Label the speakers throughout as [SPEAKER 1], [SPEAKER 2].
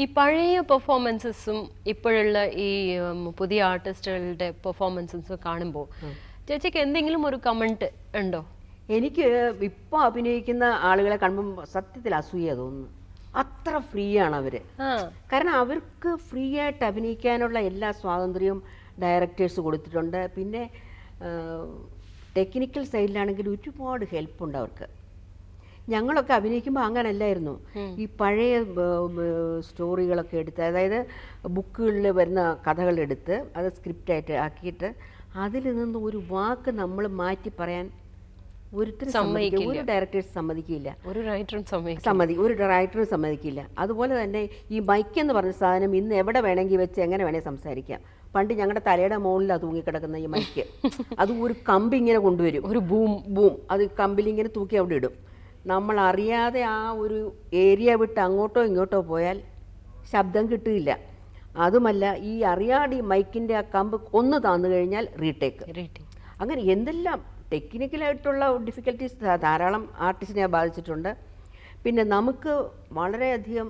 [SPEAKER 1] ഈ പഴയ പെർഫോമൻസസും ഇപ്പോഴുള്ള ഈ പുതിയ ആർട്ടിസ്റ്റുകളുടെ പെർഫോമൻസസും കാണുമ്പോൾ ചേച്ചിക്ക് എന്തെങ്കിലും ഒരു കമന്റ് ഉണ്ടോ?
[SPEAKER 2] എനിക്ക് ഇപ്പോൾ അഭിനയിക്കുന്ന ആളുകളെ കാണുമ്പോൾ സത്യത്തിൽ അസൂയ തോന്നുന്നു. അത്ര ഫ്രീ ആണ് അവർ. കാരണം അവർക്ക് ഫ്രീ ആയിട്ട് അഭിനയിക്കാനുള്ള എല്ലാ സ്വാതന്ത്ര്യവും ഡയറക്ടേഴ്സ് കൊടുത്തിട്ടുണ്ട്. പിന്നെ ടെക്നിക്കൽ സൈഡിലാണെങ്കിൽ ഒരുപാട് ഹെൽപ്പുണ്ട് അവർക്ക്. ഞങ്ങളൊക്കെ അഭിനയിക്കുമ്പോൾ അങ്ങനല്ലായിരുന്നു. ഈ പഴയ സ്റ്റോറികളൊക്കെ എടുത്ത്, അതായത് ബുക്കുകളിൽ വരുന്ന കഥകളെടുത്ത് അത് സ്ക്രിപ്റ്റായിട്ട് ആക്കിയിട്ട് അതിൽ നിന്ന് ഒരു വാക്ക് നമ്മൾ മാറ്റി പറയാൻ ഒരു ഡയറക്ടേഴ്സ് സമ്മതിക്കില്ല, ഒരു റൈറ്ററും സമ്മതിക്കില്ല. അതുപോലെ തന്നെ ഈ മൈക്ക് എന്ന് പറഞ്ഞ സാധനം ഇന്ന് എവിടെ വേണമെങ്കിൽ വെച്ച് എങ്ങനെ വേണമെങ്കിൽ സംസാരിക്കാം. പണ്ട് ഞങ്ങളുടെ തലയുടെ മുകളിലാണ് തൂങ്ങിക്കിടക്കുന്ന ഈ മൈക്ക്. അത് ഒരു കമ്പി ഇങ്ങനെ കൊണ്ടുവരും, ഒരു ബൂം അത് കമ്പിലിങ്ങനെ തൂക്കി അവിടെ ഇടും. നമ്മൾ അറിയാതെ ആ ഒരു ഏരിയ വിട്ട് അങ്ങോട്ടോ ഇങ്ങോട്ടോ പോയാൽ ശബ്ദം കിട്ടുകയില്ല. അതുമല്ല, ഈ അറിയാതെ മൈക്കിൻ്റെ ആ കമ്പ് ഒന്ന് താന്നു കഴിഞ്ഞാൽ റീടേക്ക്. അങ്ങനെ എന്തെല്ലാം ടെക്നിക്കലായിട്ടുള്ള ഡിഫിക്കൽട്ടീസ് ധാരാളം ആർട്ടിസ്റ്റിനെ ബാധിച്ചിട്ടുണ്ട്. പിന്നെ നമുക്ക് വളരെയധികം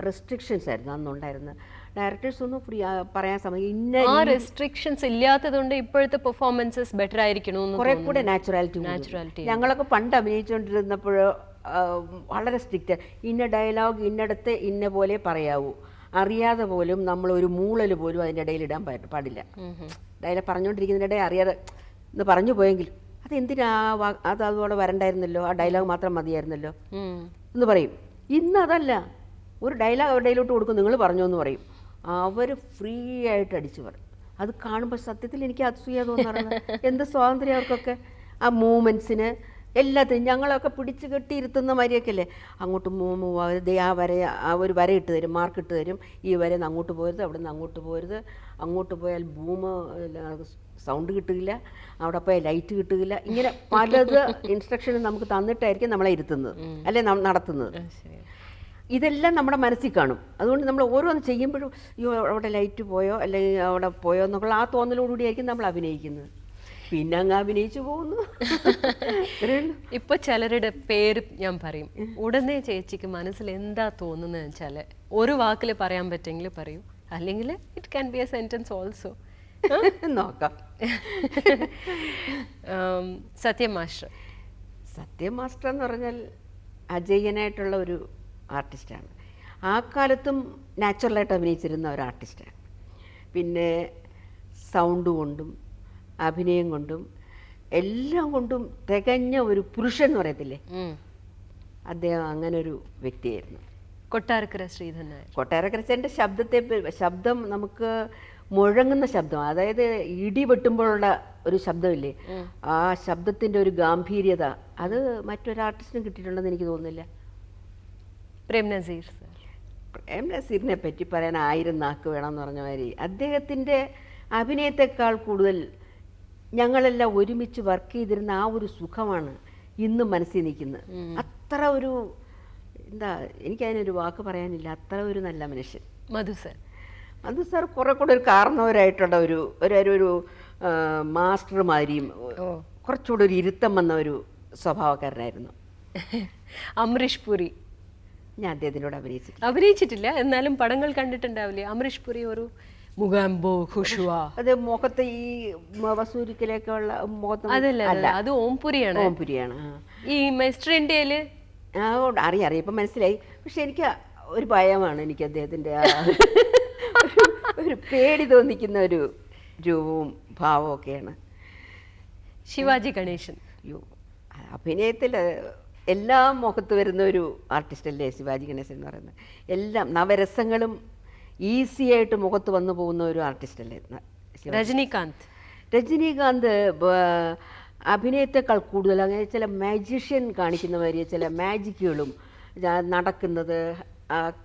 [SPEAKER 2] റെസ്ട്രിക്ഷൻസ് ആയിരുന്നു അന്നുണ്ടായിരുന്നത്. ഡയറക്ടേഴ്സ് ഒന്നും ഫ്രീ പറയാൻ സമയം
[SPEAKER 1] റെസ്ട്രിക്ഷൻസ് ഇല്ലാത്തതുകൊണ്ട് ഇപ്പോഴത്തെ പെർഫോമൻസസ് ബെറ്റർ ആയിരിക്കണം,
[SPEAKER 2] കുറെ കൂടെ നാച്ചുറാലിറ്റി. ഞങ്ങളൊക്കെ പണ്ട് അഭിനയിച്ചുകൊണ്ടിരുന്നപ്പോൾ വളരെ സ്ട്രിക്റ്റ്. ഇന്ന ഡയലോഗ് ഇന്നടത്ത് ഇന്ന പോലെ പറയാവൂ. അറിയാതെ പോലും നമ്മൾ ഒരു മൂളൽ പോലും അതിൻ്റെ ഇടയിൽ ഇടാൻ പാടില്ല. ഡയലോഗ് പറഞ്ഞുകൊണ്ടിരിക്കുന്നതിനിടെ അറിയാതെ എന്ന് പറഞ്ഞു പോയെങ്കിലും അതെന്തിനാ അത് അതോടെ വരണ്ടായിരുന്നല്ലോ, ആ ഡയലോഗ് മാത്രം മതിയായിരുന്നല്ലോ എന്ന് പറയും. ഇന്നതല്ല, ഒരു ഡയലോഗ് അവരുടെ ഇടയിലോട്ട് കൊടുക്കും, നിങ്ങൾ പറഞ്ഞോ എന്ന് പറയും. അവർ ഫ്രീ ആയിട്ട് അടിച്ചു പറയും. അത് കാണുമ്പോൾ സത്യത്തിൽ എനിക്ക് അസൂയ തോന്നാറുണ്ട്. എന്ത് സ്വാതന്ത്ര്യം അവർക്കൊക്കെ, ആ മൂവ്മെൻറ്റ്സിന് എല്ലാത്തിനും. ഞങ്ങളൊക്കെ പിടിച്ച് കെട്ടിയിരുത്തുന്ന മാതിരിയൊക്കെ അല്ലേ, അങ്ങോട്ട് ആ വര, ആ ഒരു വര ഇട്ട് തരും, മാർക്ക് ഇട്ട് തരും. ഈ വര നിന്ന് അങ്ങോട്ട് പോരുത്, അവിടെ നിന്ന് അങ്ങോട്ട് പോരുത്, അങ്ങോട്ട് പോയാൽ സൗണ്ട് കിട്ടുകയില്ല, അവിടെ പോയാൽ ലൈറ്റ് കിട്ടുകയില്ല. ഇങ്ങനെ പലത് ഇൻസ്ട്രക്ഷൻ നമുക്ക് തന്നിട്ടായിരിക്കും നമ്മളെ ഇരുത്തുന്നത് അല്ലെ നടത്തുന്നത്. ഇതെല്ലാം നമ്മുടെ മനസ്സിൽ കാണും. അതുകൊണ്ട് നമ്മൾ ഓരോന്ന് ചെയ്യുമ്പോഴും അയ്യോ അവിടെ ലൈറ്റ് പോയോ അല്ലെങ്കിൽ അവിടെ പോയോ എന്നുള്ള ആ തോന്നലോടുകൂടിയായിരിക്കും നമ്മൾ അഭിനയിക്കുന്നത്. പിന്നെ അങ്ങ് അഭിനയിച്ചു പോകുന്നു.
[SPEAKER 1] ഇപ്പൊ ചിലരുടെ പേര് ഞാൻ പറയും, ഉടനെ ചേച്ചിക്ക് മനസ്സിൽ എന്താ തോന്നുന്നത് വെച്ചാൽ ഒരു വാക്കിൽ പറയാൻ പറ്റുമെങ്കിൽ പറയൂ, അല്ലെങ്കിൽ it can be A sentence also.
[SPEAKER 2] നോക്കാം.
[SPEAKER 1] സത്യം മാസ്റ്റർ.
[SPEAKER 2] സത്യം മാസ്റ്റർ എന്ന് പറഞ്ഞാൽ അജയ്യനായിട്ടുള്ള ഒരു ആർട്ടിസ്റ്റാണ്. ആ കാലത്തും നാച്ചുറലായിട്ട് അഭിനയിച്ചിരുന്ന ഒരു ആർട്ടിസ്റ്റാണ്. പിന്നെ സൗണ്ട് കൊണ്ടും അഭിനയം കൊണ്ടും എല്ലാം കൊണ്ടും തികഞ്ഞ ഒരു പുരുഷൻ എന്ന് പറയത്തില്ലേ, അദ്ദേഹം അങ്ങനെ ഒരു വ്യക്തിയായിരുന്നു.
[SPEAKER 1] കൊട്ടാരക്കര ശ്രീധരൻ നായർ.
[SPEAKER 2] കൊട്ടാരക്കരച്ചൻ്റെ ശബ്ദം നമുക്ക് മുഴങ്ങുന്ന ശബ്ദം, അതായത് ഇടി വെട്ടുമ്പോഴുള്ള ഒരു ശബ്ദമില്ലേ, ആ ശബ്ദത്തിൻ്റെ ഒരു ഗാംഭീര്യത അത് മറ്റൊരു ആർട്ടിസ്റ്റിനും കിട്ടിയിട്ടുണ്ടെന്ന് എനിക്ക് തോന്നുന്നില്ല.
[SPEAKER 1] പ്രേം നസീർ.
[SPEAKER 2] പ്രേം നസീറിനെ പറ്റി പറയാൻ 1000 നാക്ക് വേണമെന്ന് പറഞ്ഞ മാതിരി അദ്ദേഹത്തിൻ്റെ അഭിനയത്തെക്കാൾ കൂടുതൽ ഞങ്ങളെല്ലാം ഒരുമിച്ച് വർക്ക് ചെയ്തിരുന്ന ആ ഒരു സുഖമാണ് ഇന്നും മനസ്സിൽ നിൽക്കുന്നത്. അത്ര ഒരു എന്താ, എനിക്കതിനൊരു വാക്ക് പറയാനില്ല, അത്ര ഒരു നല്ല മനുഷ്യൻ മധു സാർ കുറെ കൂടെ ഒരു കാരണവരായിട്ടുള്ള ഒരു മാസ്റ്റർ മാതിരിയും കുറച്ചുകൂടെ ഒരു ഇരുത്തം വന്ന ഒരു സ്വഭാവക്കാരനായിരുന്നു.
[SPEAKER 1] അമരീഷ് പുരി.
[SPEAKER 2] ഞാൻ അദ്ദേഹത്തിനോട്
[SPEAKER 1] അഭിനയിച്ചിട്ടില്ല, എന്നാലും പടങ്ങൾ കണ്ടിട്ടുണ്ടാവില്ലേ? അമരീഷ് പുരി ഒരു മുഖാംബോ ഖുഷ്വ, അത്
[SPEAKER 2] മുഖത്ത് ഈ വസൂരിക്കലേക്കുള്ള മുഖത്ത്
[SPEAKER 1] അതല്ല, അത് ഓംപുരിയാണ്.
[SPEAKER 2] ഓംപുരിയാണ്.
[SPEAKER 1] ഈ മിസ്റ്റർ ഇന്ത്യയില്
[SPEAKER 2] അറിയാം, ഇപ്പം മനസ്സിലായി. പക്ഷെ എനിക്ക് ഒരു ഭയമാണ്, എനിക്ക് അദ്ദേഹത്തിൻ്റെ ഒരു പേടി തോന്നിക്കുന്ന ഒരു രൂപവും ഭാവവും ഒക്കെയാണ്.
[SPEAKER 1] ശിവാജി ഗണേശൻ.
[SPEAKER 2] അഭിനയത്തിൽ എല്ലാം മുഖത്ത് വരുന്ന ഒരു ആർട്ടിസ്റ്റ് അല്ലേ ശിവാജി ഗണേശൻ എന്ന് പറയുന്നത്. എല്ലാം നവരസങ്ങളും ഈസി ആയിട്ട് മുഖത്ത് വന്നു പോകുന്ന ഒരു ആർട്ടിസ്റ്റ് അല്ലേ. രജനീകാന്ത് അഭിനയത്തെക്കാൾ കൂടുതൽ അങ്ങനെ ചില മാജിഷ്യൻ കാണിക്കുന്ന മാതിരി ചില മാജിക്കുകളും നടക്കുന്നത്,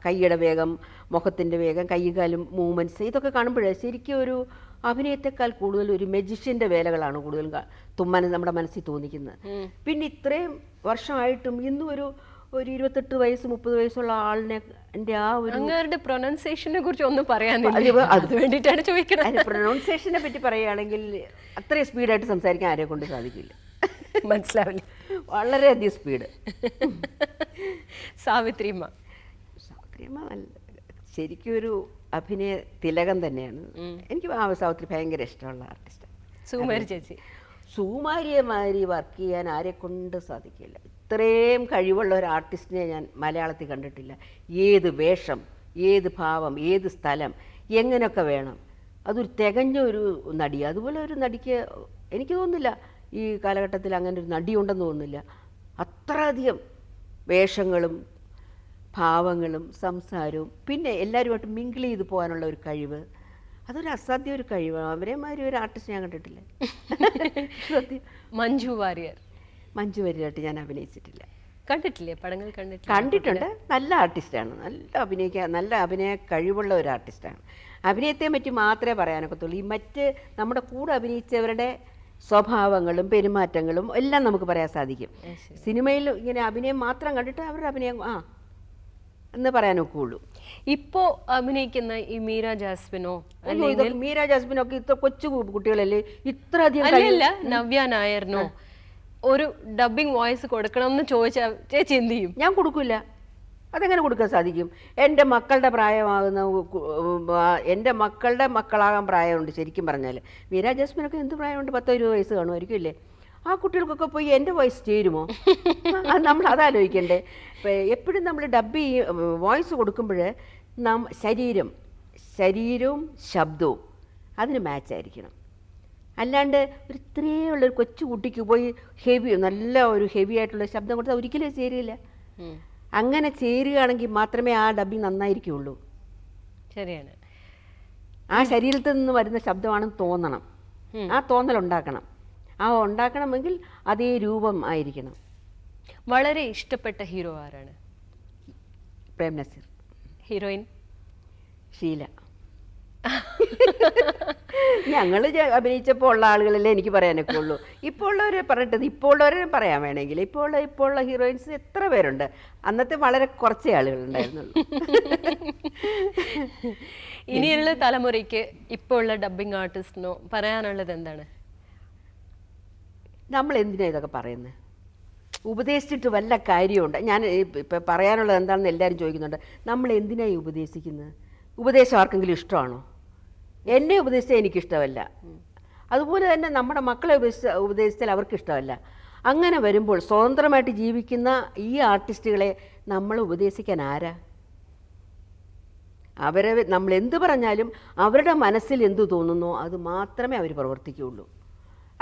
[SPEAKER 2] കൈയുടെ വേഗം, മുഖത്തിൻ്റെ വേഗം, കൈകാലും മൂവ്മെൻറ്റ്സ്, ഇതൊക്കെ കാണുമ്പോഴേ ശരിക്കും ഒരു അഭിനയത്തെക്കാൾ കൂടുതൽ ഒരു മെജിഷ്യൻ്റെ വേലകളാണ് കൂടുതലും നമ്മുടെ മനസ്സിൽ തോന്നിക്കുന്നത്. പിന്നെ ഇത്രയും വർഷമായിട്ടും ഇന്നും ഒരു 28 വയസ്സ് 30 വയസ്സുള്ള ആളിനെ ആ ഒരു
[SPEAKER 1] പ്രൊനൗൺസിയേഷനെ കുറിച്ച് ഒന്നും പറയാനില്ല, അത് വേണ്ടിയിട്ടാണ് ചോദിക്കുന്നത്.
[SPEAKER 2] പ്രൊനൗൺസിയേഷനെ പറ്റി പറയുകയാണെങ്കിൽ അത്രയും സ്പീഡായിട്ട് സംസാരിക്കാൻ ആരെ കൊണ്ട് സാധിക്കില്ല,
[SPEAKER 1] മനസ്സിലാവില്ല,
[SPEAKER 2] വളരെയധികം സ്പീഡ്.
[SPEAKER 1] സാവിത്രിയമ്മ.
[SPEAKER 2] സാവിത്രിയമ്മ നല്ല ശരിക്കും ഒരു അഭിനയ തിലകം തന്നെയാണ്. എനിക്ക് സൗത്തിൽ ഭയങ്കര ഇഷ്ടമുള്ള ആർട്ടിസ്റ്റാണ്
[SPEAKER 1] സുകുമാരി ചേച്ചി.
[SPEAKER 2] സുകുമാരിയെ മാതിരി വർക്ക് ചെയ്യാൻ ആരെ കൊണ്ട് സാധിക്കില്ല. ഇത്രയും കഴിവുള്ള ഒരു ആർട്ടിസ്റ്റിനെ ഞാൻ മലയാളത്തിൽ കണ്ടിട്ടില്ല. ഏത് വേഷം, ഏത് ഭാവം, ഏത് സ്ഥലം, എങ്ങനെയൊക്കെ വേണം, അതൊരു തികഞ്ഞ ഒരു നടി. അതുപോലെ ഒരു നടിക്ക് എനിക്ക് തോന്നുന്നില്ല ഈ കാലഘട്ടത്തിൽ അങ്ങനെ ഒരു നടിയുണ്ടെന്ന് തോന്നുന്നില്ല. അത്രയധികം വേഷങ്ങളും ഭാവങ്ങളും സംസാരവും പിന്നെ എല്ലാവരുമായിട്ട് മിങ്കിൾ ചെയ്ത് പോകാനുള്ള ഒരു കഴിവ്, അതൊരു അസാധ്യ ഒരു കഴിവാണ്. അവരെമാതിരി ഒരു ആർട്ടിസ്റ്റ് ഞാൻ കണ്ടിട്ടില്ല. സത്യം.
[SPEAKER 1] മഞ്ജു വാര്യർ.
[SPEAKER 2] മഞ്ജു വാര്യരായിട്ട് ഞാൻ അഭിനയിച്ചിട്ടില്ല.
[SPEAKER 1] കണ്ടിട്ടില്ലേ? പടങ്ങൾ കണ്ടിട്ടില്ല?
[SPEAKER 2] കണ്ടിട്ടുണ്ട്. നല്ല ആർട്ടിസ്റ്റാണ്, നല്ല അഭിനയ കഴിവുള്ള ഒരു ആർട്ടിസ്റ്റാണ്. അഭിനയത്തെ പറ്റി മാത്രമേ പറയാനൊക്കത്തുള്ളൂ. ഈ മറ്റ് നമ്മുടെ കൂടെ അഭിനയിച്ചവരുടെ സ്വഭാവങ്ങളും പെരുമാറ്റങ്ങളും എല്ലാം നമുക്ക് പറയാൻ സാധിക്കും. സിനിമയിൽ ഇങ്ങനെ അഭിനയം മാത്രം കണ്ടിട്ട് അവരുടെ അഭിനയം എന്ന് പറയാനൊക്കെയുള്ളൂ.
[SPEAKER 1] ഇപ്പോ അഭിനയിക്കുന്ന ഈ മീര ജാസ്മിനോ
[SPEAKER 2] മീര ജാസ്മിനോ ഒക്കെ ഇത്ര കൊച്ചു കുട്ടികളല്ലേ, ഇത്ര അധികം
[SPEAKER 1] അല്ല നവ്യ നായറിനോ ഒരു ഡബിങ് വോയിസ് കൊടുക്കണം എന്ന് ചോദിച്ചാൽ ചേച്ചി എന്ത് ചെയ്യും?
[SPEAKER 2] ഞാൻ കൊടുക്കില്ല. അതെങ്ങനെ കൊടുക്കാൻ സാധിക്കും? എൻ്റെ മക്കളുടെ പ്രായമാകുന്ന എൻ്റെ മക്കളുടെ മക്കളാകാൻ പ്രായമുണ്ട്. ശരിക്കും പറഞ്ഞാൽ മീര ജാസ്മിനൊക്കെ എന്ത് പ്രായമുണ്ട്? 10-20 വയസ്സ് കാണുമായിരിക്കും അല്ലേ? ആ കുട്ടികൾക്കൊക്കെ പോയി എൻ്റെ വോയിസ് ചേരുമോ? നമ്മൾ അതാലോചിക്കണ്ടേ. എപ്പോഴും നമ്മൾ ഡബ് വോയിസ് കൊടുക്കുമ്പോൾ ശരീരവും ശബ്ദവും അതിന് മാച്ചായിരിക്കണം. അല്ലാണ്ട് ഒരു ഇത്രയേ ഉള്ളൊരു കൊച്ചു കുട്ടിക്ക് പോയി നല്ല ഒരു ഹെവി ആയിട്ടുള്ള ശബ്ദം കൊടുത്താൽ ഒരിക്കലും ചേരില്ല. അങ്ങനെ ചേരുകയാണെങ്കിൽ മാത്രമേ ആ ഡബിങ് നന്നായിരിക്കുള്ളൂ.
[SPEAKER 1] ശരിയാണ്.
[SPEAKER 2] ആ ശരീരത്തിൽ നിന്ന് വരുന്ന ശബ്ദമാണെന്ന് തോന്നണം. ആ തോന്നലുണ്ടാക്കണം. ഉണ്ടാക്കണമെങ്കിൽ അതേ രൂപം ആയിരിക്കണം.
[SPEAKER 1] വളരെ ഇഷ്ടപ്പെട്ട ഹീറോ ആരാണ്?
[SPEAKER 2] പ്രേം നസീർ.
[SPEAKER 1] ഹീറോയിൻ?
[SPEAKER 2] ഷീല. ഞങ്ങൾ അഭിനയിച്ചപ്പോൾ ഉള്ള ആളുകളല്ലേ എനിക്ക് പറയാനൊക്കെ ഉള്ളൂ. ഇപ്പോൾ ഉള്ളവരെ പറഞ്ഞിട്ടത് ഇപ്പോൾ ഉള്ളവരെ പറയാൻ വേണമെങ്കിൽ ഇപ്പോൾ ഉള്ള ഹീറോയിൻസ് എത്ര പേരുണ്ട്? അന്നത്തെ വളരെ കുറച്ചേ ആളുകളുണ്ടായിരുന്നുള്ളൂ.
[SPEAKER 1] ഇനിയുള്ള തലമുറയ്ക്ക് ഇപ്പോൾ ഉള്ള ഡബ്ബിംഗ് ആർട്ടിസ്റ്റിനോ പറയാനുള്ളത് എന്താണ്?
[SPEAKER 2] നമ്മൾ എന്തിനാണ് ഇതൊക്കെ പറയുന്നത്? ഉപദേശിച്ചിട്ട് വല്ല കാര്യമുണ്ട്? ഞാൻ ഇപ്പം പറയാനുള്ളത് എന്താണെന്ന് എല്ലാവരും ചോദിക്കുന്നുണ്ട്. നമ്മൾ എന്തിനായി ഉപദേശിക്കുന്നത്? ഉപദേശം ആർക്കെങ്കിലും ഇഷ്ടമാണോ? എന്നെ ഉപദേശിച്ചാൽ എനിക്കിഷ്ടമല്ല. അതുപോലെ തന്നെ നമ്മുടെ മക്കളെ ഉപദേശിച്ചാൽ അവർക്ക് ഇഷ്ടമല്ല. അങ്ങനെ വരുമ്പോൾ സ്വതന്ത്രമായിട്ട് ജീവിക്കുന്ന ഈ ആർട്ടിസ്റ്റുകളെ നമ്മൾ ഉപദേശിക്കാൻ ആരാ? അവരെ നമ്മൾ എന്ത് പറഞ്ഞാലും അവരുടെ മനസ്സിൽ എന്തു തോന്നുന്നോ അത് മാത്രമേ അവർ പ്രവർത്തിക്കുകയുള്ളൂ.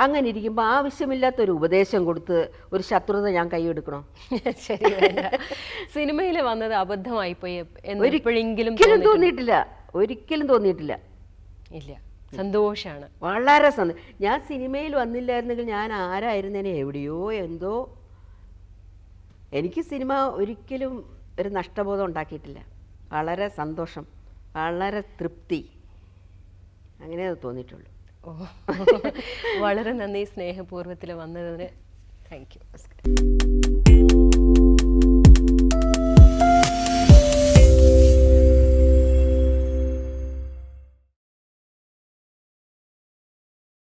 [SPEAKER 2] അങ്ങനെ ഇരിക്കുമ്പോൾ ആവശ്യമില്ലാത്തൊരു ഉപദേശം കൊടുത്ത് ഒരു ശത്രുത ഞാൻ കൈയെടുക്കണോ?
[SPEAKER 1] ശരി. സിനിമയിൽ വന്നത് അബദ്ധമായിപ്പോയി
[SPEAKER 2] ഒരിക്കലും തോന്നിയിട്ടില്ല.
[SPEAKER 1] ഇല്ല, സന്തോഷാണ്.
[SPEAKER 2] വളരെ ഞാൻ സിനിമയിൽ വന്നില്ലായിരുന്നെങ്കിൽ ഞാൻ ആരായിരുന്നേനെ? എവിടെയോ എന്തോ. എനിക്ക് സിനിമ ഒരിക്കലും ഒരു നഷ്ടബോധം ഉണ്ടാക്കിയിട്ടില്ല. വളരെ സന്തോഷം, വളരെ തൃപ്തി, അങ്ങനെ അത് തോന്നിയിട്ടുള്ളൂ.
[SPEAKER 1] വളരെ നന്ദി സ്നേഹപൂർവ്വത്തിൽ വന്നതിന്. Thank you.